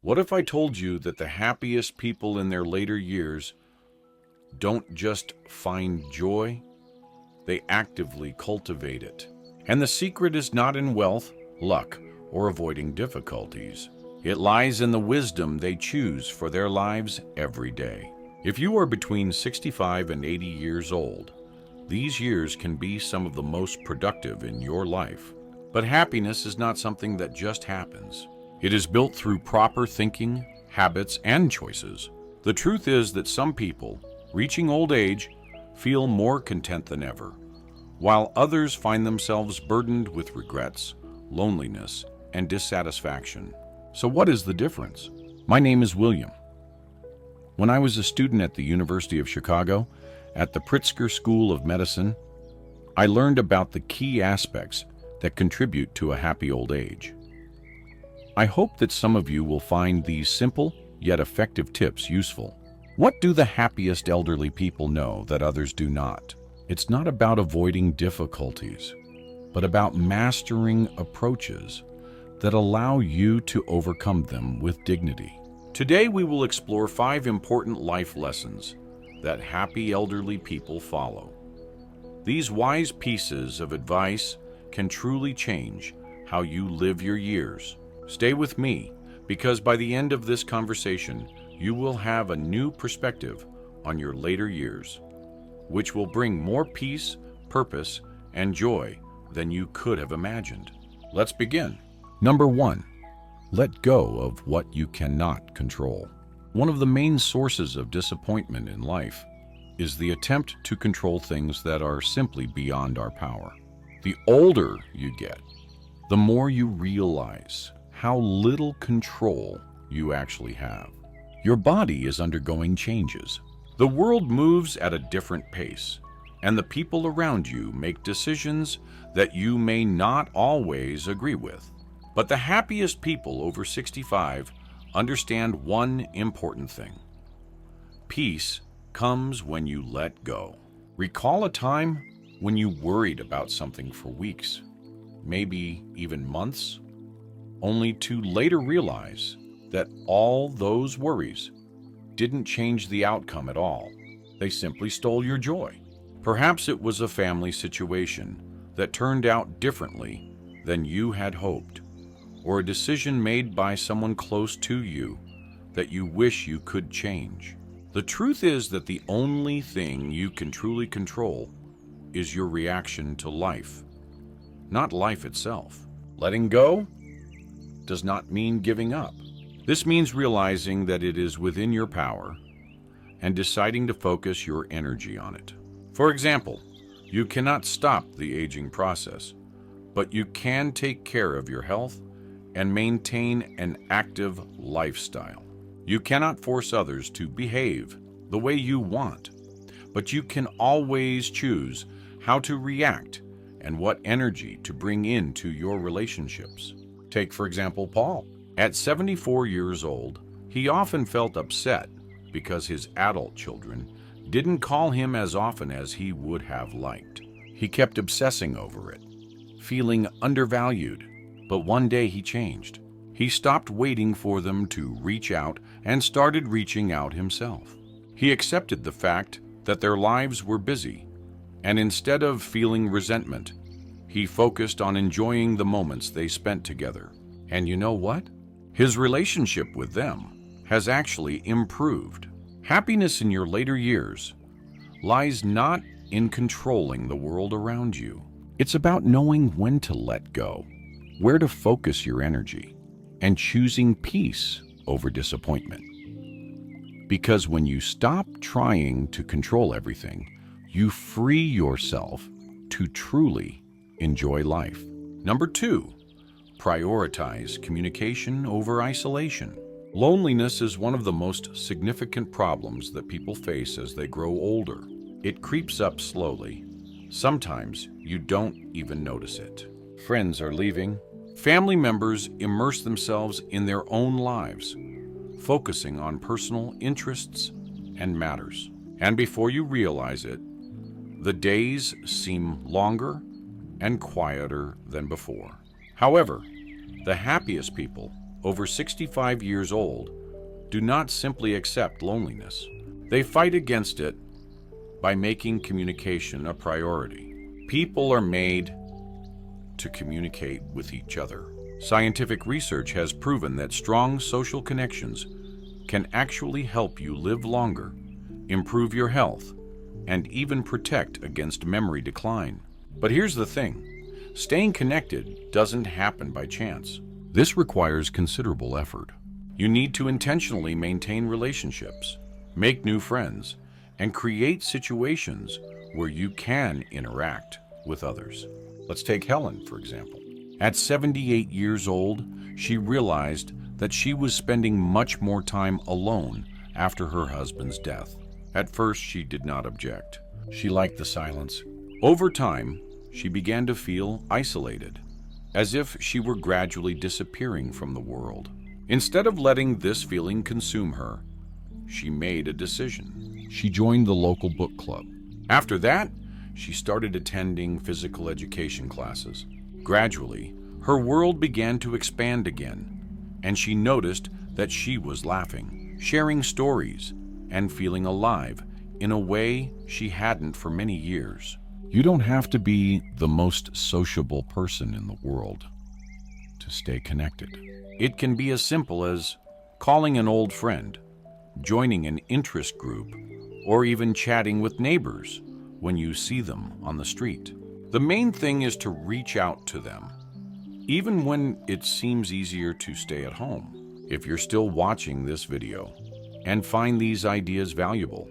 What if I told you that the happiest people in their later years don't just find joy, they actively cultivate it? And the secret is not in wealth, luck, or avoiding difficulties. It lies in the wisdom they choose for their lives every day. If you are between 65 and 80 years old, these years can be some of the most productive in your life. But happiness is not something that just happens. It is built through proper thinking, habits, and choices. The truth is that some people, reaching old age, feel more content than ever, while others find themselves burdened with regrets, loneliness, and dissatisfaction. So what is the difference? My name is William. When I was a student at the University of Chicago, at the Pritzker School of Medicine, I learned about the key aspects that contribute to a happy old age. I hope that some of you will find these simple yet effective tips useful. What do the happiest elderly people know that others do not? It's not about avoiding difficulties, but about mastering approaches that allow you to overcome them with dignity. Today we will explore 5 important life lessons that happy elderly people follow. These wise pieces of advice can truly change how you live your years. Stay with me, because by the end of this conversation, you will have a new perspective on your later years, which will bring more peace, purpose, and joy than you could have imagined. Let's begin. Number 1, let go of what you cannot control. One of the main sources of disappointment in life is the attempt to control things that are simply beyond our power. The older you get, the more you realize how little control you actually have. Your body is undergoing changes. The world moves at a different pace, and the people around you make decisions that you may not always agree with. But the happiest people over 65 understand one important thing. Peace comes when you let go. Recall a time when you worried about something for weeks, maybe even months, only to later realize that all those worries didn't change the outcome at all. They simply stole your joy. Perhaps it was a family situation that turned out differently than you had hoped, or a decision made by someone close to you that you wish you could change. The truth is that the only thing you can truly control is your reaction to life, not life itself. Letting go does not mean giving up. This means realizing that it is within your power and deciding to focus your energy on it. For example, you cannot stop the aging process, but you can take care of your health and maintain an active lifestyle. You cannot force others to behave the way you want, but you can always choose how to react and what energy to bring into your relationships. Take, for example, Paul. At 74 years old, he often felt upset because his adult children didn't call him as often as he would have liked. He kept obsessing over it, feeling undervalued, but one day he changed. He stopped waiting for them to reach out and started reaching out himself. He accepted the fact that their lives were busy, and instead of feeling resentment, he focused on enjoying the moments they spent together. And you know what? His relationship with them has actually improved. Happiness in your later years lies not in controlling the world around you. It's about knowing when to let go, where to focus your energy, and choosing peace over disappointment. Because when you stop trying to control everything, you free yourself to truly enjoy life. Number 2, prioritize communication over isolation. Loneliness is one of the most significant problems that people face as they grow older. It creeps up slowly. Sometimes you don't even notice it. Friends are leaving. Family members immerse themselves in their own lives, focusing on personal interests and matters. And before you realize it, the days seem longer and quieter than before. However, the happiest people over 65 years old do not simply accept loneliness. They fight against it by making communication a priority. People are made to communicate with each other. Scientific research has proven that strong social connections can actually help you live longer, improve your health, and even protect against memory decline. But here's the thing. Staying connected doesn't happen by chance. This requires considerable effort. You need to intentionally maintain relationships, make new friends, and create situations where you can interact with others. Let's take Helen, for example. At 78 years old, she realized that she was spending much more time alone after her husband's death. At first, she did not object. She liked the silence. Over time, she began to feel isolated, as if she were gradually disappearing from the world. Instead of letting this feeling consume her, she made a decision. She joined the local book club. After that, she started attending physical education classes. Gradually, her world began to expand again, and she noticed that she was laughing, sharing stories, and feeling alive in a way she hadn't for many years. You don't have to be the most sociable person in the world to stay connected. It can be as simple as calling an old friend, joining an interest group, or even chatting with neighbors when you see them on the street. The main thing is to reach out to them, even when it seems easier to stay at home. If you're still watching this video and find these ideas valuable,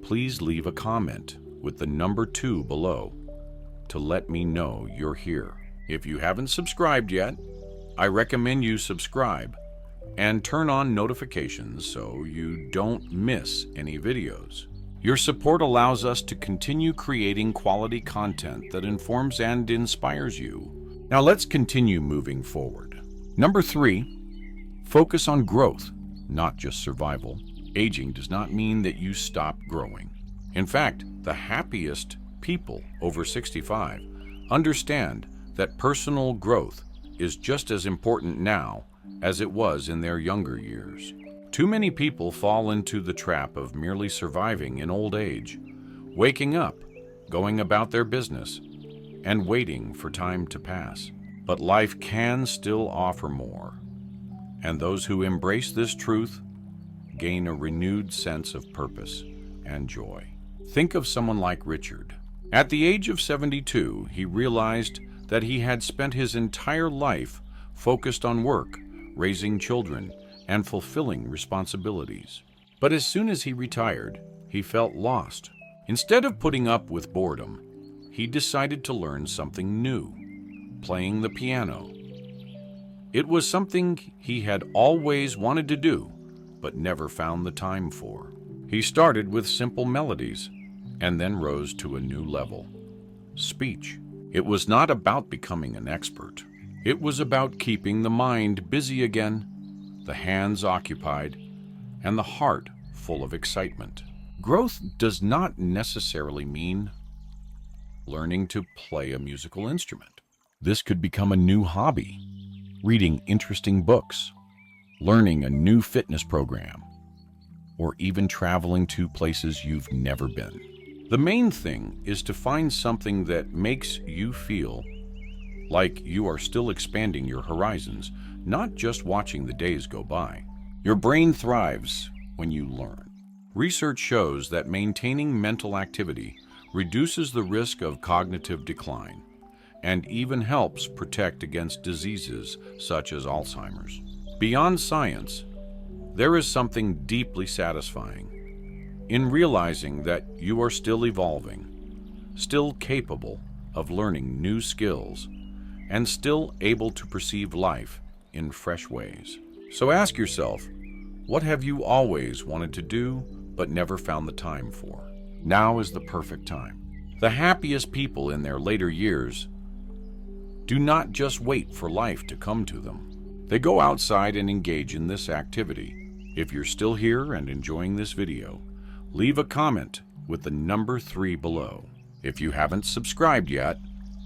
please leave a comment with the number 2 below to let me know you're here. If you haven't subscribed yet, I recommend you subscribe and turn on notifications so you don't miss any videos. Your support allows us to continue creating quality content that informs and inspires you. Now let's continue moving forward. Number 3, focus on growth, not just survival. Aging does not mean that you stop growing. In fact, the happiest people over 65 understand that personal growth is just as important now as it was in their younger years. Too many people fall into the trap of merely surviving in old age, waking up, going about their business, and waiting for time to pass. But life can still offer more, and those who embrace this truth gain a renewed sense of purpose and joy. Think of someone like Richard. At the age of 72, he realized that he had spent his entire life focused on work, raising children, and fulfilling responsibilities. But as soon as he retired, he felt lost. Instead of putting up with boredom, he decided to learn something new, playing the piano. It was something he had always wanted to do, but never found the time for. He started with simple melodies and then rose to a new level: speech. It was not about becoming an expert. It was about keeping the mind busy again, the hands occupied, and the heart full of excitement. Growth does not necessarily mean learning to play a musical instrument. This could become a new hobby, reading interesting books, learning a new fitness program, or even traveling to places you've never been. The main thing is to find something that makes you feel like you are still expanding your horizons, not just watching the days go by. Your brain thrives when you learn. Research shows that maintaining mental activity reduces the risk of cognitive decline and even helps protect against diseases such as Alzheimer's. Beyond science, there is something deeply satisfying in realizing that you are still evolving, still capable of learning new skills, and still able to perceive life in fresh ways. So ask yourself, what have you always wanted to do but never found the time for? Now is the perfect time. The happiest people in their later years do not just wait for life to come to them. They go outside and engage in this activity. If you're still here and enjoying this video, leave a comment with the number 3 below. If you haven't subscribed yet,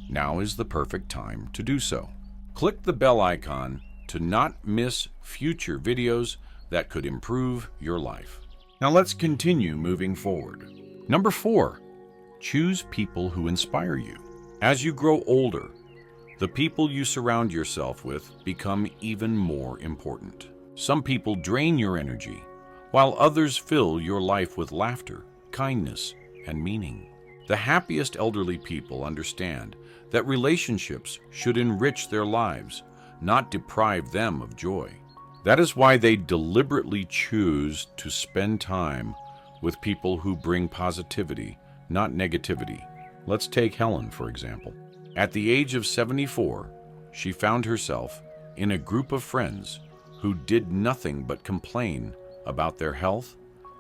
now is the perfect time to do so. Click the bell icon to not miss future videos that could improve your life. Now let's continue moving forward. Number 4, choose people who inspire you. As you grow older, the people you surround yourself with become even more important. Some people drain your energy, while others fill your life with laughter, kindness, and meaning. The happiest elderly people understand that relationships should enrich their lives, not deprive them of joy. That is why they deliberately choose to spend time with people who bring positivity, not negativity. Let's take Helen, for example. At the age of 74, she found herself in a group of friends who did nothing but complain about their health,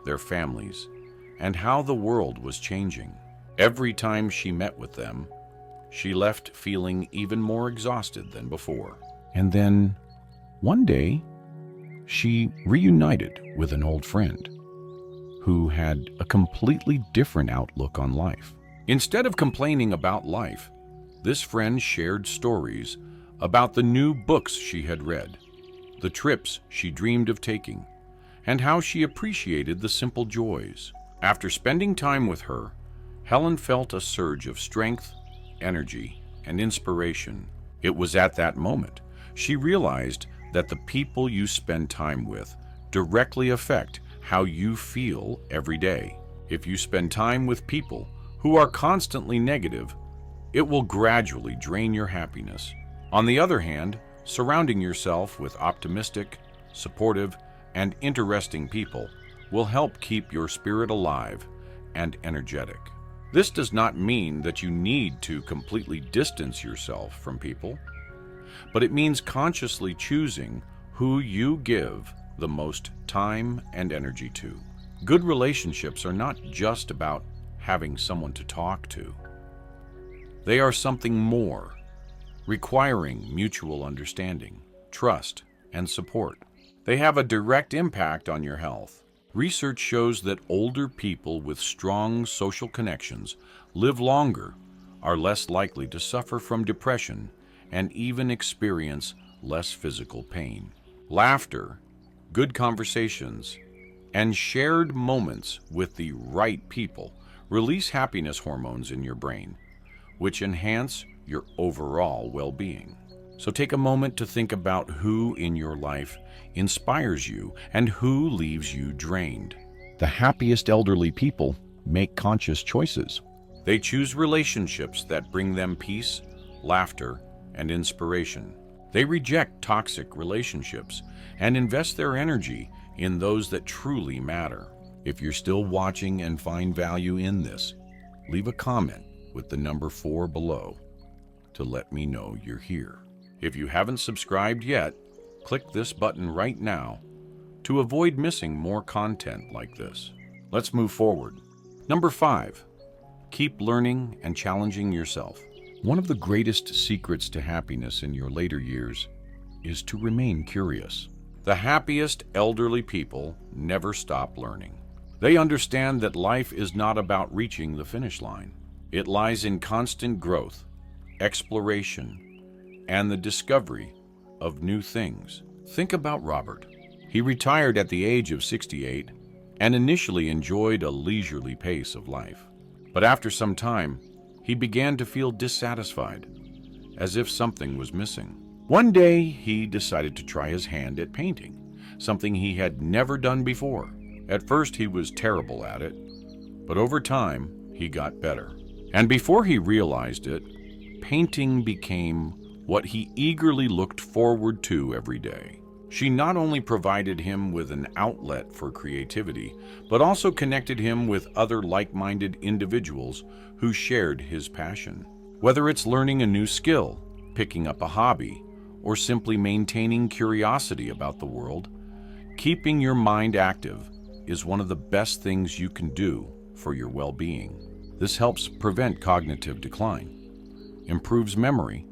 their families, and how the world was changing. Every time she met with them, she left feeling even more exhausted than before. And then, one day, she reunited with an old friend who had a completely different outlook on life. Instead of complaining about life, this friend shared stories about the new books she had read, the trips she dreamed of taking, and how she appreciated the simple joys. After spending time with her, Helen felt a surge of strength, energy, and inspiration. It was at that moment she realized that the people you spend time with directly affect how you feel every day. If you spend time with people who are constantly negative, it will gradually drain your happiness. On the other hand, surrounding yourself with optimistic, supportive, and interesting people will help keep your spirit alive and energetic. This does not mean that you need to completely distance yourself from people, but it means consciously choosing who you give the most time and energy to. Good relationships are not just about having someone to talk to. They are something more, requiring mutual understanding, trust, and support. They have a direct impact on your health. Research shows that older people with strong social connections live longer, are less likely to suffer from depression, and even experience less physical pain. Laughter, good conversations, and shared moments with the right people release happiness hormones in your brain, which enhance your overall well-being. So take a moment to think about who in your life inspires you and who leaves you drained. The happiest elderly people make conscious choices. They choose relationships that bring them peace, laughter, and inspiration. They reject toxic relationships and invest their energy in those that truly matter. If you're still watching and find value in this, leave a comment with the number 4 below to let me know you're here. If you haven't subscribed yet, click this button right now to avoid missing more content like this. Let's move forward. Number 5, keep learning and challenging yourself. One of the greatest secrets to happiness in your later years is to remain curious. The happiest elderly people never stop learning. They understand that life is not about reaching the finish line. It lies in constant growth, exploration, and the discovery of new things. Think about Robert. He retired at the age of 68 and initially enjoyed a leisurely pace of life. But after some time, he began to feel dissatisfied, as if something was missing. One day, he decided to try his hand at painting, something he had never done before. At first, he was terrible at it, but over time, he got better. And before he realized it, painting became what he eagerly looked forward to every day. She not only provided him with an outlet for creativity, but also connected him with other like-minded individuals who shared his passion. Whether it's learning a new skill, picking up a hobby, or simply maintaining curiosity about the world, keeping your mind active is one of the best things you can do for your well-being. This helps prevent cognitive decline, improves memory,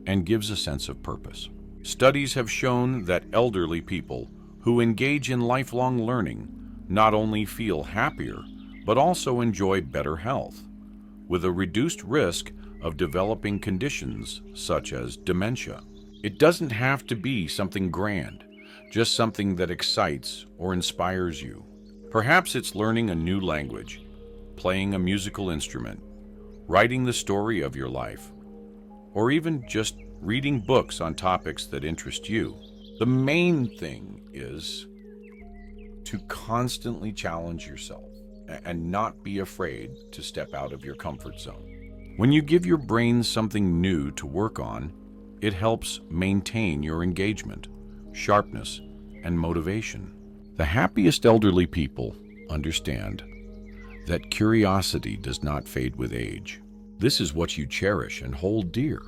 and gives a sense of purpose. Studies have shown that elderly people who engage in lifelong learning not only feel happier, but also enjoy better health, with a reduced risk of developing conditions such as dementia. It doesn't have to be something grand, just something that excites or inspires you. Perhaps it's learning a new language, playing a musical instrument, writing the story of your life, or even just reading books on topics that interest you. The main thing is to constantly challenge yourself and not be afraid to step out of your comfort zone. When you give your brain something new to work on, it helps maintain your engagement, sharpness, and motivation. The happiest elderly people understand that curiosity does not fade with age. This is what you cherish and hold dear.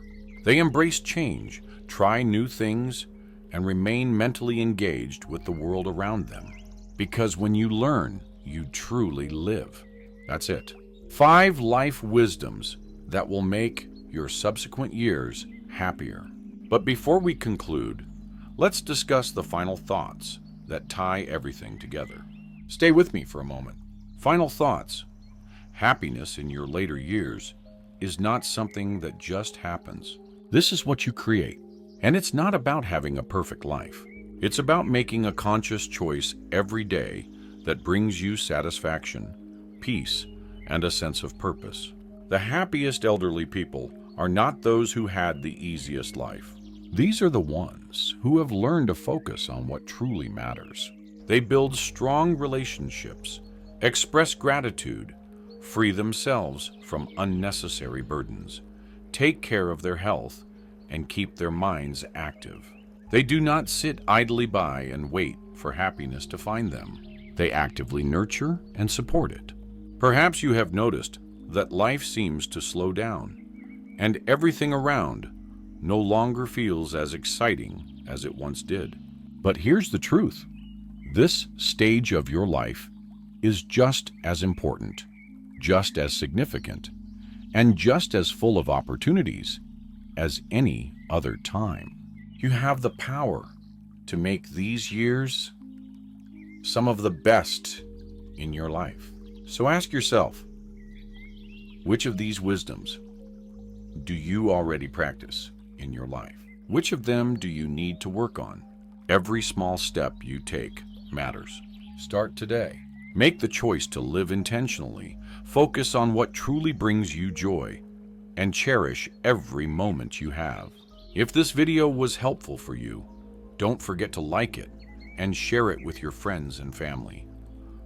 They embrace change, try new things, and remain mentally engaged with the world around them. Because when you learn, you truly live. That's it. 5 life wisdoms that will make your subsequent years happier. But before we conclude, let's discuss the final thoughts that tie everything together. Stay with me for a moment. Final thoughts. Happiness in your later years is not something that just happens. This is what you create. And it's not about having a perfect life. It's about making a conscious choice every day that brings you satisfaction, peace, and a sense of purpose. The happiest elderly people are not those who had the easiest life. These are the ones who have learned to focus on what truly matters. They build strong relationships, express gratitude, free themselves from unnecessary burdens, take care of their health, and keep their minds active. They do not sit idly by and wait for happiness to find them. They actively nurture and support it. Perhaps you have noticed that life seems to slow down, and everything around no longer feels as exciting as it once did. But here's the truth. This stage of your life is just as important, just as significant, and just as full of opportunities as any other time. You have the power to make these years some of the best in your life. So ask yourself, which of these wisdoms do you already practice in your life? Which of them do you need to work on? Every small step you take matters. Start today. Make the choice to live intentionally, focus on what truly brings you joy, and cherish every moment you have. If this video was helpful for you, don't forget to like it and share it with your friends and family.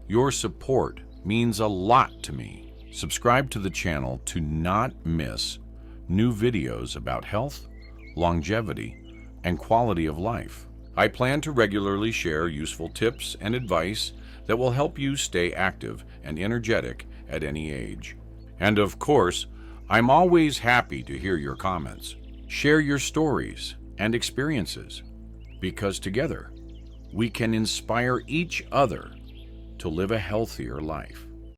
Your support means a lot to me. Subscribe to the channel to not miss new videos about health, longevity, and quality of life. I plan to regularly share useful tips and advice that will help you stay active and energetic at any age. And of course, I'm always happy to hear your comments. Share your stories and experiences, because together we can inspire each other to live a healthier life.